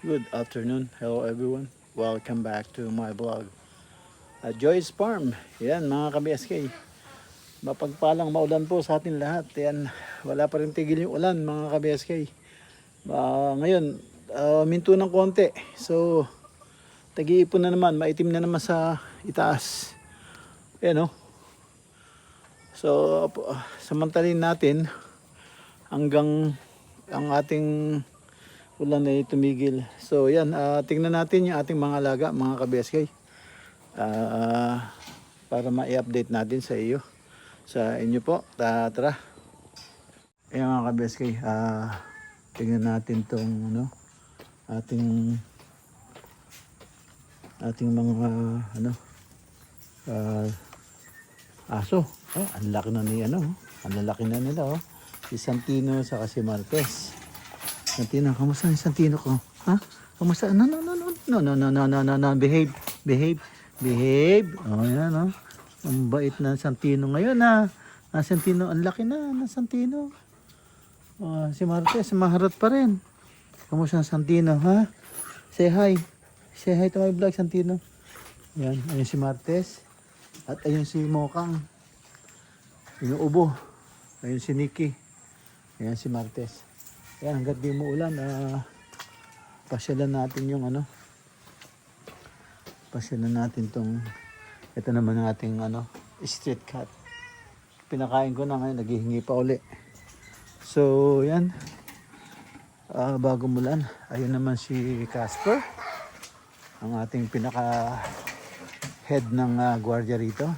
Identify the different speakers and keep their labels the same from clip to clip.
Speaker 1: Good afternoon. Hello everyone. Welcome back to my vlog. At Joy's Farm. Yan mga ka-BSK. Mapagpalang maulan po sa atin lahat. Yan. Wala pa rin tigil yung ulan mga ka-BSK. Ngayon, minto ng konti. So, tag-iipon na naman. Maitim na naman sa itaas. Yan o. So, samantalin natin hanggang ang ating ulan ay tumigil. So yan, tingnan natin yung ating mga alaga, mga ka-BSK. Para ma-update natin sa iyo. Sa inyo po. Tara. Ayan mga ka-BSK. Tingnan natin tong ating mga ah, aso. Oh, ang laki na ni ang lalaki na nila Si Santino sa si Marquez. Santino, kamusta ang Santino ko? Ha? Kamusta? No. Behave. Oh, yan, oh. Ang bait na Santino ngayon, Santino, ang laki na Santino. Si Marquez, maharot pa rin. Kamusta ang Santino, ha? Say hi. Say hi to my vlog, Santino. Yan, ayun si Marquez. At ayun si Mokang. Inuubo. Ayun si Nikki. Ayan si Marquez. Ayan, hanggat di mo ulan, pasyalan natin yung pasyalan natin tong, ito naman ang ating street cat. Pinakain ko na ngayon, naghihingi pa uli. So, yan. Bago mulan, ayun naman si Casper. Ang ating pinaka head ng gwardiya rito.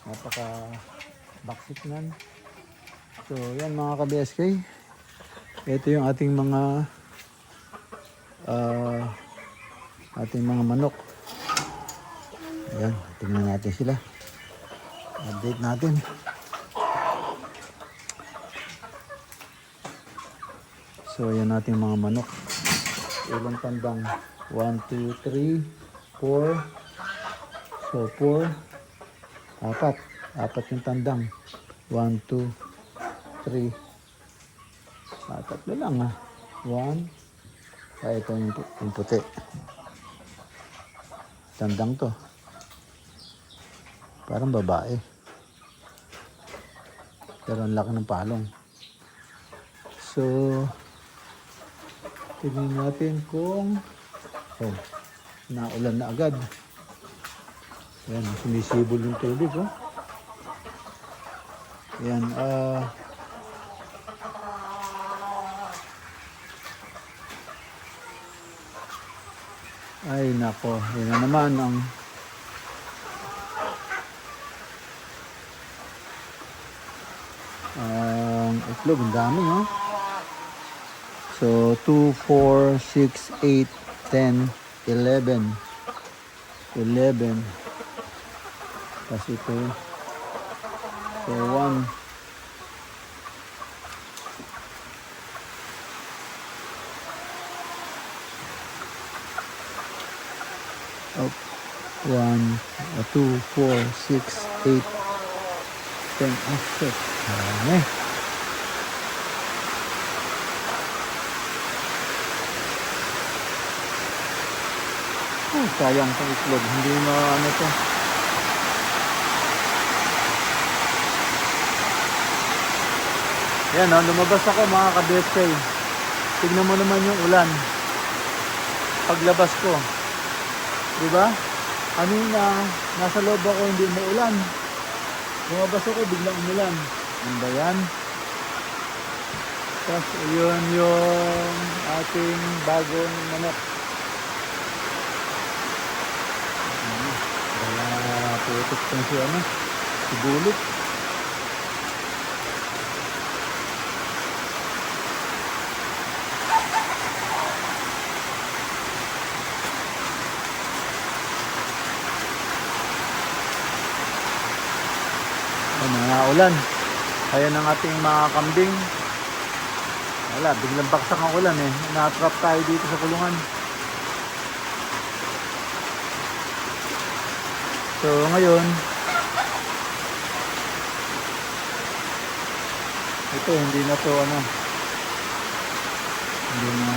Speaker 1: Napaka backseat nan. So, yan mga ka-BSK. Ito yung ating mga manok. Ayan, tingnan natin sila. Update natin. So, ayan natin mga manok. Ilang tandang? 1, 2, 3, 4. So, 4. Apat yung tandang. 1, 2, 3. Tatlo lang 1. Ito yung puti. Tandang to. Parang babae. Pero ang laki ng palong. So, tignan natin kung naulan na agad. Ayan, sumisibol yung tubig. Ayan, ay nako, yun na naman ang itlog, ang dami So 2, 4, 6, 8, 10, 11. Kasi ito. So 1. Oh, 1, 2, 4, 6, 8, 10. Oh, shit. Sayang itong itlog. Hindi to. Yan lumabas ako mga ka-BSK. Tignan mo naman yung ulan. Paglabas ko. Diba? Kanina, nasa loob ako, hindi umuulan. Lumabas ako, biglang umulan. Ano ba yan? Tapos, yun yung ating bagong manok. Wala putok kung si Bulit. Mga ulan. Ayan ang ating mga kambing. Wala, biglang baksak ang ulan Na-trap tayo dito sa kulungan. So ngayon, ito hindi na to hindi na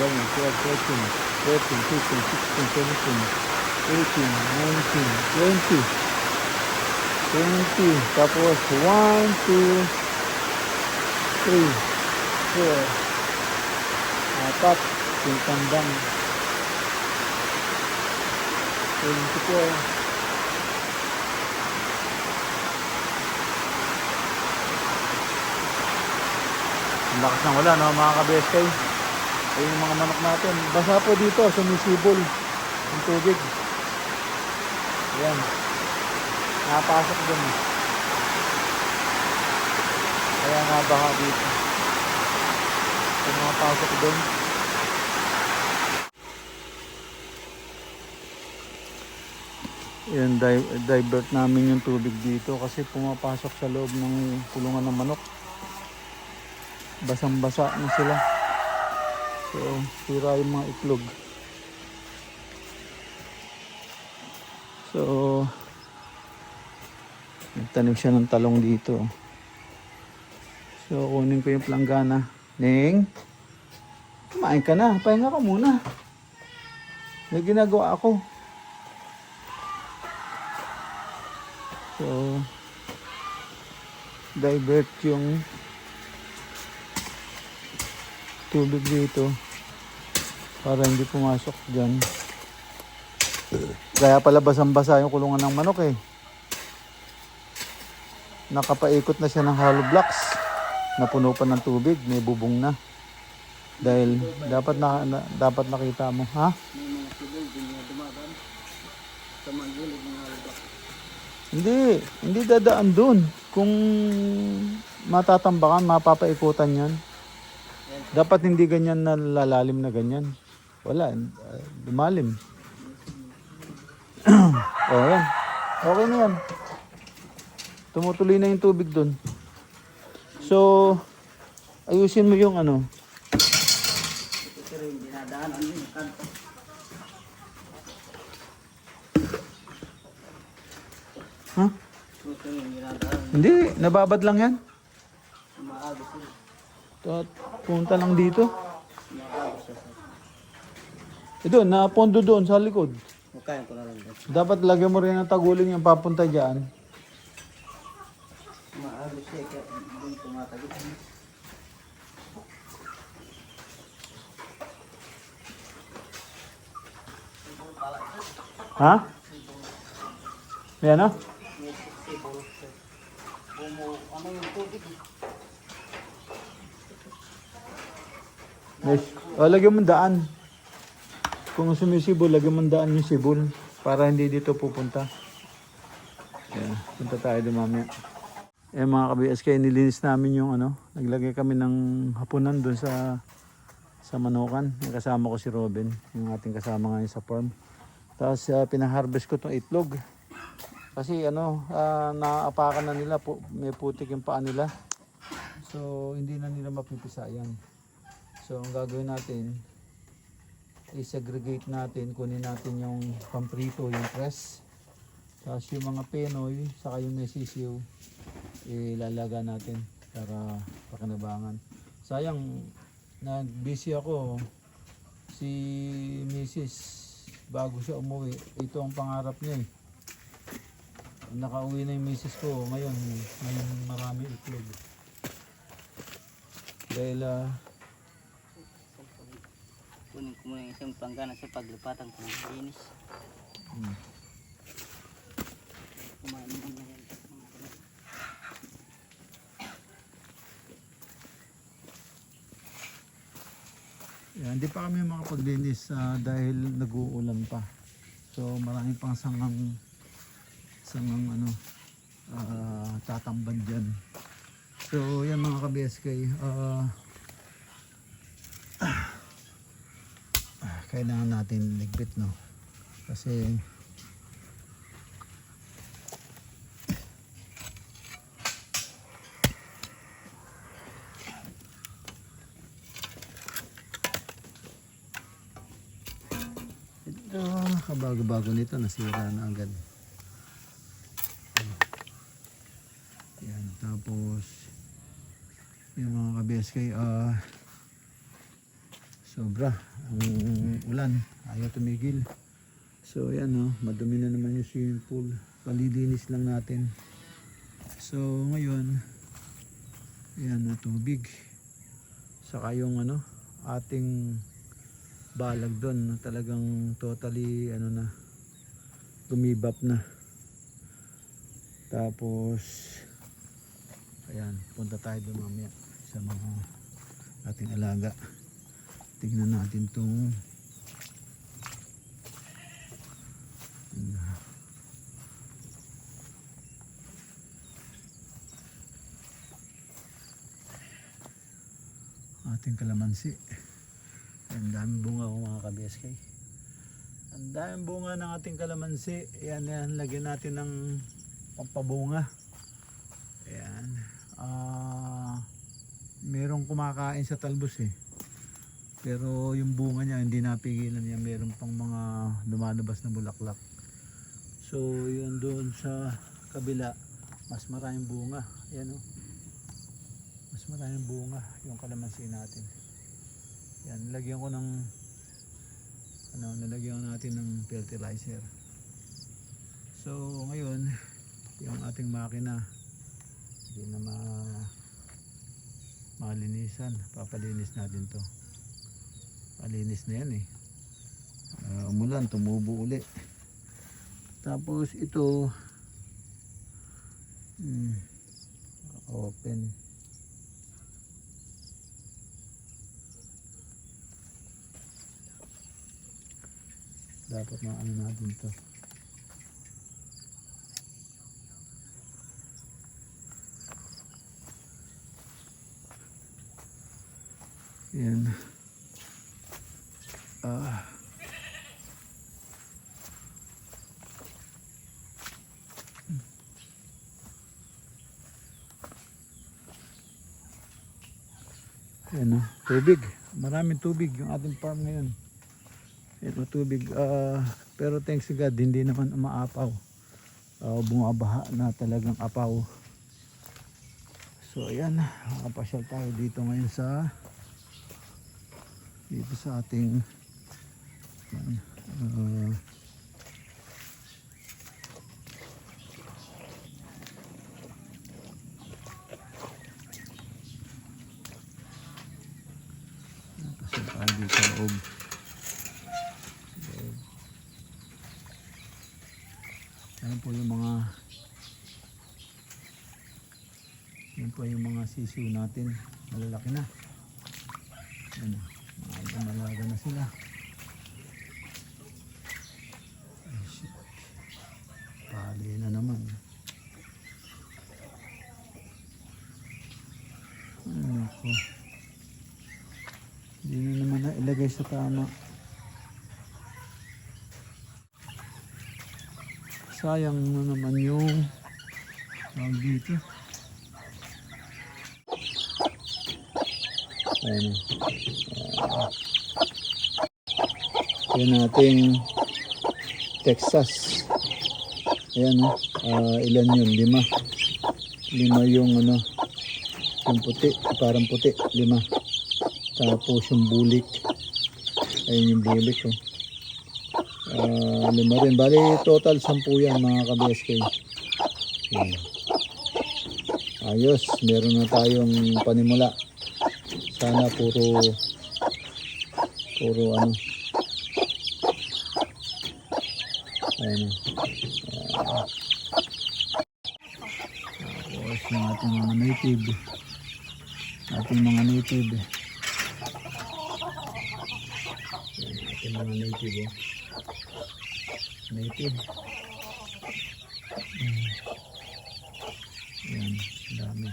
Speaker 1: 11, 12, 13, 14, 15, 16, 17, 18, 19, 20. 20. Tapos 1, 2, 3, 4, 4. Yung tandang 24. Ang lakas ng ulan, no, mga ka-BSK. Ayun yung mga manok natin. Basa po dito, sumisibol yung tubig. Ayan. Nakapasok dun. Kaya nga baha dito. Kaya nakapasok dun. Ayan, divert namin yung tubig dito kasi pumapasok sa loob ng kulungan ng manok. Basang-basa na sila. So, sira yung mga itlog. So, nagtanim siya ng talong dito. So, kunin ko yung planggana. Ning, kumain ka na. Pahinga ka muna. May ginagawa ako. So, divert yung tubig dito para hindi pumasok dyan. Kaya pala basang-basa yung kulungan ng manok eh. Nakapaikot na siya ng hollow blocks. Napuno pa ng tubig, may bubong na. Dahil dapat nakita mo, ha? Hindi dadaan dun. Kung matatambakan, mapapaikutan yan. Dapat hindi ganyan na lalalim na ganyan. Wala, lumalim. O yan. Okay na yan. Tumutuloy na yung tubig dun. So, ayusin mo yung ano. Ha? Hindi, nababad lang yan. Punta lang dito. Doon, napondo doon sa likod. Dapat lagyan mo rin ng tagulin yung papunta dyan. Ha? Yan, no? Yes. O, lagyan mo daan. Kung sumisibol, lagyan mo daan yung sibol para hindi dito pupunta. Yeah, punta tayo doon mamaya. Mga ka-BSK, nilinis namin yung ano, naglagay kami ng hapunan doon sa manukan. Yung kasama ko si Robin, yung ating kasama ngayon sa farm. Tapos pinaharvest ko itong itlog. Kasi ano, naapakan na nila, may putik yung paa nila. So hindi na nila mapipisa yan. So ang gagawin natin, i-segregate natin, kunin natin yung pamprito, yung press. Tapos yung mga penoy, saka yung mesisiw, ilalaga natin para pakinabangan. Sayang, nag-busy ako. Si Mrs. bago siya umuwi, ito ang pangarap niya eh. Nakauwi na yung Mrs. ko ngayon, marami itlog. Dahil
Speaker 2: kunin ko muna yung isang planggana sa paglipatan ko ng linis. Kumain mo na yan.
Speaker 1: Yan, hindi pa kami makapaglinis dahil nag-uulan pa. So marami pang sangang ano, tatamban dyan. So yan mga ka-BSK, kailangan natin ligpit, no? Kasi ito, kabago-bago nito, nasira na agad. Yan, tapos yung mga ka-BSK, sobra ang ulan, ayaw tumigil. So yan, madumi na naman yung swimming pool, palilinis lang natin. So ngayon, yan na tubig, saka yung ating balag doon, talagang totally na, gumibap na. Tapos ayan, punta tayo doon mamaya sa mga ating alaga. Tingnan natin itong ating kalamansi. Ang daming bunga mga ka-BSK. Ang daming bunga ng ating kalamansi. Ayan, lagyan natin ng pampabunga. Ayan. Merong kumakain sa talbos pero yung bunga niya hindi napigilan niya. Meron pang mga lumalabas na bulaklak. So yun, doon sa kabila mas maraming bunga. Ayan, mas maraming bunga yung kalamansi natin. Yan, nilagyan ko ng nilagyan natin ng fertilizer. So ngayon yung ating makina hindi na malinisan, papalinis natin to. Palinis na yan umulan, tumubo uli. Tapos ito open. Dapat maano natin to. Yan. Yan, tubig. Maraming tubig yung ating farm ngayon. Ito tubig, pero thanks to God hindi naman umaapaw. Bumabaha na talagang apaw. So ayan, nakapasyal tayo dito ngayon sa ating pasyal tayo dito sa loob. Ayan po yung mga sisiw natin, malalaki na. Ayan, malaga na sila. Ay, shit. Pali na naman. Ano ko, hindi na naman na ilagay sa tama. Sayang na naman yung dito. Ayan. Yan ating Texas. Ayan, ilan yun? 5. 5 yung yung puti, parang puti, 5. Tapos yung bulik. Ayun yung bulik, 5 rin. Bali total 10 yan mga ka-BSK. Ayan. Ayos, meron na tayong panimula. Sana puro ayun. Tapos yung ating mga native. Ating mga native. Native. Yan, dami.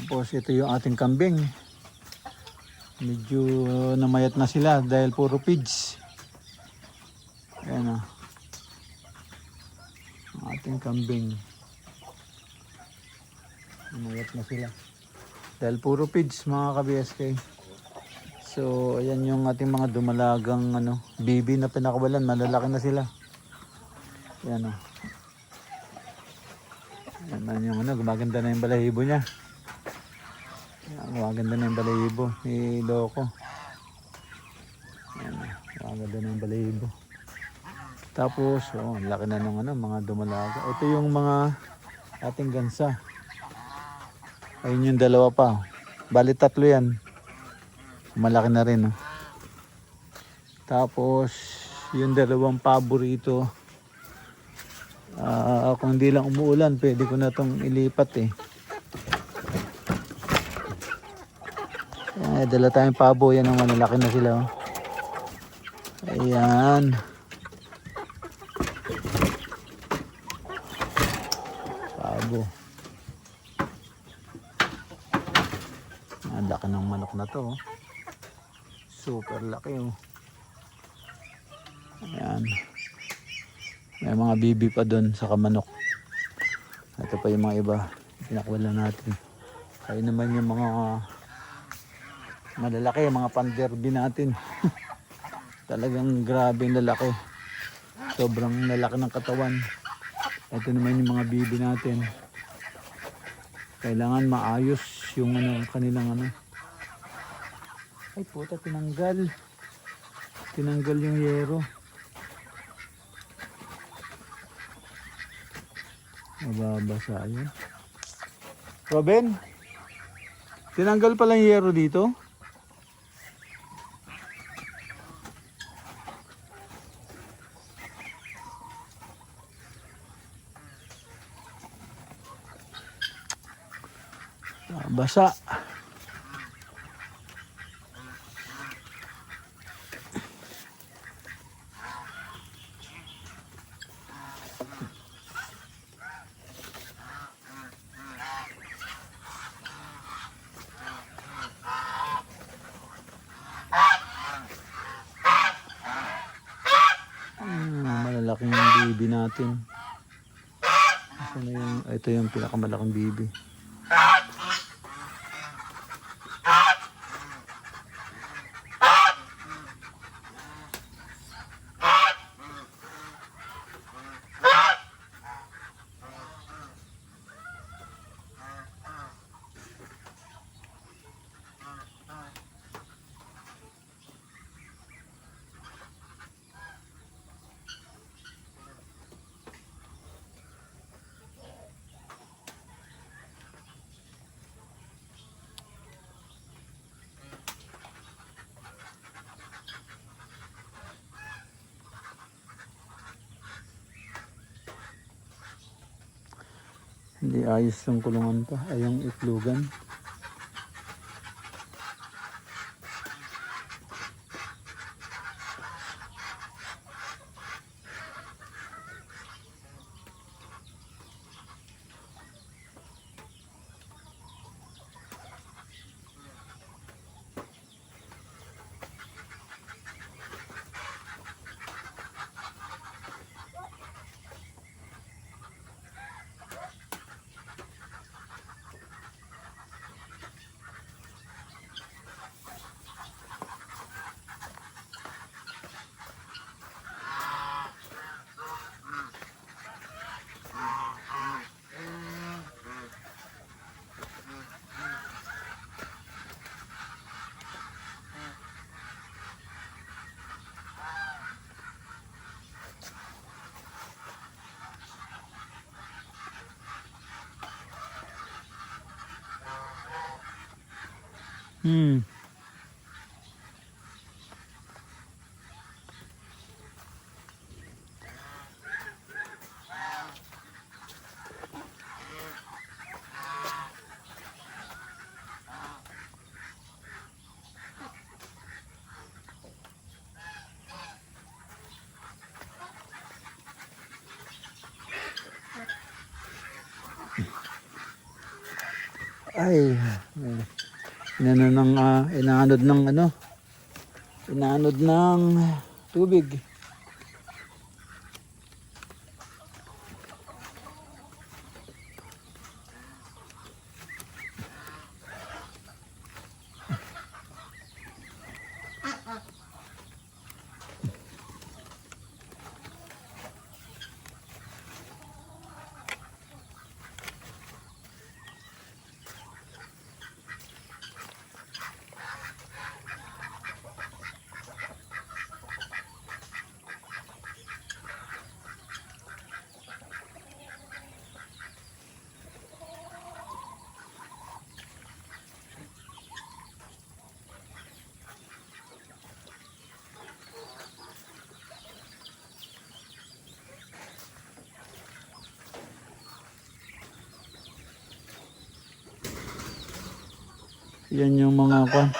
Speaker 1: Tapos ito yung ating kambing. Medyo namayat na sila dahil puro feeds. Ayan o. Ang ating kambing. Namayat na sila. Dahil puro feeds mga ka-BSK. So ayan yung ating mga dumalagang bibi na pinakawalan. Malalaki na sila. Ayan o. Ayan yung gumaganda na yung balahibo niya. Maganda na yung balahibo ni Loco. Ayan, maganda na yung balahibo. Tapos, laki na ng mga dumalaga. Ito yung mga ating gansa. Ayun yung dalawa pa. Bali 3 yan. Malaki na rin. Tapos, yung 2 paborito. Kung hindi lang umuulan, pwede ko na itong ilipat eh. Dala tayong pabo, yan ang malalaki na sila. Ayan. Pabo. Ang laki ng manok na to. Super laki oh. Ayan. May mga bibi pa doon sa kamanok. Ito pa yung mga iba. Pinakwala natin. Kaya naman yung mga malalaki, mga panderby natin. Talagang grabe yung lalaki. Sobrang lalaki ng katawan. Ito naman yung mga bibi natin. Kailangan maayos yung kanilang Ay puta, tinanggal. Tinanggal yung yero. Mababasa yun. Robin? Tinanggal pala yung yero dito? Basa. Malalaking bibi natin. Ito yung pinakamalaking bibi. Hindi ayos yung kulungan pa. Ay yung itlogan. Ay, inano ng, inaanod ng ano, inaanod ng tubig. Yan yung mga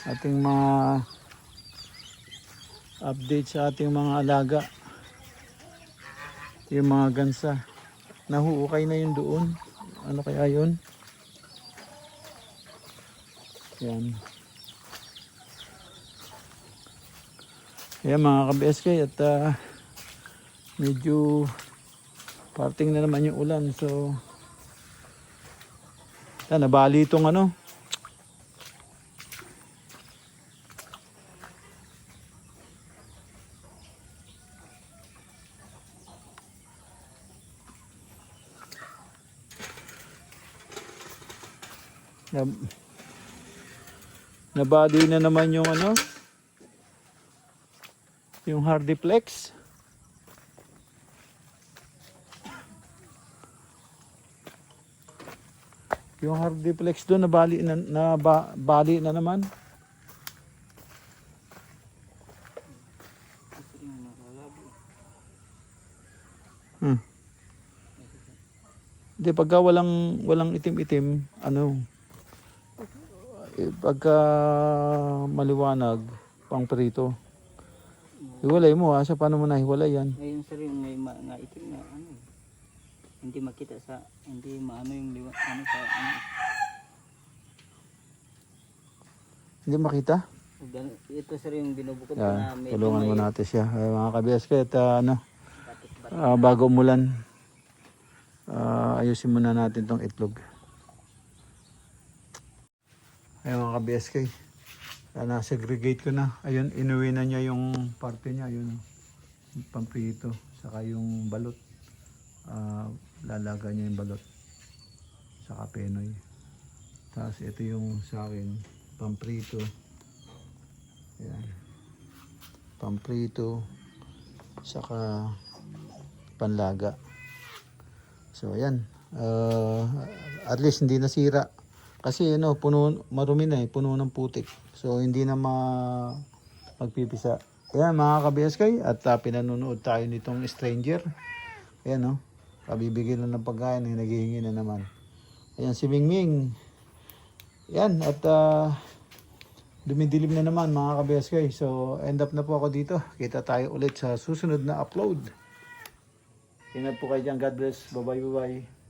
Speaker 1: ating mga update sa ating mga alaga. Yung mga gansa. Nahuukay na yun doon. Ano kaya yun? Yan. Yan mga ka-BSK at medyo parting na naman yung ulan. So nabali itong ano. Nabali na naman yung ano. Yung Hardiplex. Yung Hardiplex doon bali na naman. Hindi pagka walang itim-itim, ano pagka maliwanag pang prito. Hiwalay mo sa paano mo nahiwalay yan?
Speaker 2: Ngayon sir yung may nga itim na ano. Hindi makita sa hindi maano yung ano sa ano.
Speaker 1: Hindi makita?
Speaker 2: Ito sir yung binubukod ko
Speaker 1: Yeah,
Speaker 2: na may
Speaker 1: tulungan mo
Speaker 2: may
Speaker 1: natin siya. Mga ka-BSK at bago umulan, ayusin muna natin tong itlog. Ayun mga ka-BSK. Na-segregate ko na. Ayun, inuwi na niya yung parte niya. Ayun, yung pamprito. Saka yung balot. Lalaga niya yung balot. Saka penoy. Tapos ito yung sa akin. Pamprito. Ayan. Pamprito. Saka panlaga. So ayan. At least hindi nasira. Kasi puno, marumi na puno ng putik. So hindi na magpipisa. Ayan mga ka-BSK at pinanonood tayo nitong stranger. Ayan kabibigyan na ng pagkain, naghihingi na naman. Ayan si Mingming. Ayan at dumidilim na naman mga ka-BSK. So end up na po ako dito. Kita tayo ulit sa susunod na upload. Ingat po kayo dyan. God bless. Bye bye.